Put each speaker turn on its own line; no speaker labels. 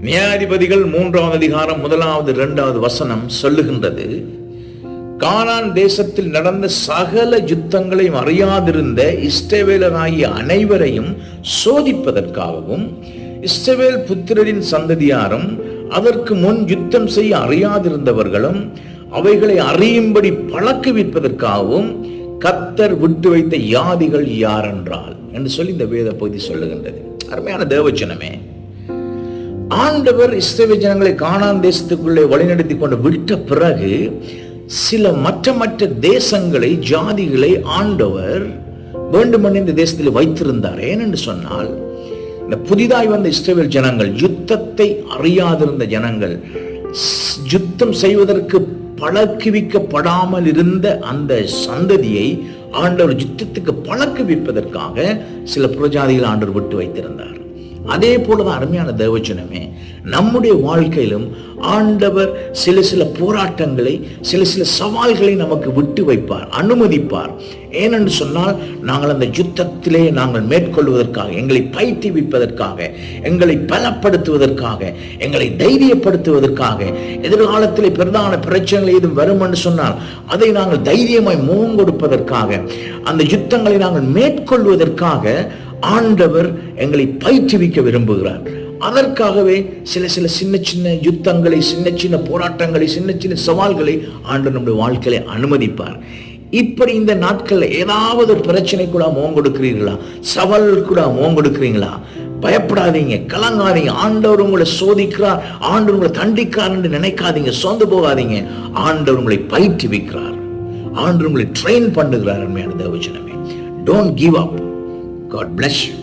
நியாயாதிபதிகள் 3ஆம் அதிகாரம் 1, 2 வசனம் சொல்லுகின்றது, கானான் தேசத்தில் நடந்த சகல யுத்தங்களையும் அறியாதிருந்த இஸ்ரவேலராகிய அனைவரையும் சோதிப்பதற்காகவும், இஸ்ரவேல் புத்திரரின் சந்ததியாரும் அதற்கு முன் யுத்தம் செய்ய அறியாதிருந்தவர்களும் அவைகளை அறியும்படி பழக்குவிப்பதற்காகவும் கர்த்தர் விட்டு வைத்த யாதிகள் யாரென்றால் என்று சொல்லி இந்த வேத பகுதி சொல்லுகின்றது. அருமையான தேவஜனமே, ஆண்டவர் இஸ்ரவேல் ஜனங்களை கானான் தேசத்துக்குள்ளே வழிநடத்தி கொண்டு விட்ட பிறகு சில மற்ற தேசங்களை, ஜாதிகளை ஆண்டவர் வேண்டுமென்று இந்த தேசத்தில் வைத்திருந்தார். ஏனென்று சொன்னால், இந்த புதிதாய் வந்த இஸ்ரவேல் ஜனங்கள், யுத்தத்தை அறியாதிருந்த ஜனங்கள், யுத்தம் செய்வதற்கு பழக்குவிக்கப்படாமல் இருந்த அந்த சந்ததியை ஆண்டவர் யுத்தத்துக்கு பழக்குவிப்பதற்காக சில புறஜாதிகள் ஆண்டவர் விட்டு வைத்திருந்தார். அதே போலதான் அருமையான தேவஜனமே, நம்முடைய வாழ்க்கையிலும் ஆண்டவர் சில போராட்டங்களை, சில சவால்களை நமக்கு விட்டு வைப்பார், அனுமதிப்பார். ஏனென்று சொன்னால், நாங்கள் அந்த யுத்தத்திலே நாங்கள் மேற்கொள்வதற்காக, எங்களை பயிற்றுவிப்பதற்காக, எங்களை பலப்படுத்துவதற்காக, எங்களை தைரியப்படுத்துவதற்காக, எதிர்காலத்திலே பிரதான பிரச்சனைகள் ஏதும் வரும் என்று சொன்னால் அதை நாங்கள் தைரியமாய் முகம் கொடுப்பதற்காக, அந்த யுத்தங்களை நாங்கள் மேற்கொள்வதற்காக ஆண்டவர் எங்களை பயிற்றுவிக்க விரும்புகிறார். அதற்காகவே சில சின்ன யுத்தங்களை, சின்ன போராட்டங்களை, சின்ன சவால்களை ஆண்டவர் நம்முடைய வாழ்க்கையில அனுமதிப்பார். இப்படி இந்த நாட்கள்ல ஏதாவது பிரச்சனை கூட முகம் கொடுக்கிறீர்களா? சவால் கூட முகம் கொடுக்கிறீங்களா? பயப்படாதீங்க, கலங்காதீங்க. ஆண்டவர் உங்களை சோதிக்கிறார், ஆண்டவர் உங்களை தண்டிக்கிறார் என்று நினைக்காதீங்க, சோர்ந்து போகாதீங்க. ஆண்டவர் உங்களை பயிற்றுவிக்கிறார், ஆண்டவர் உங்களை ட்ரெயின் பண்ணுகிறார். அருமையான தேவஜனமே, don't give up. God bless you.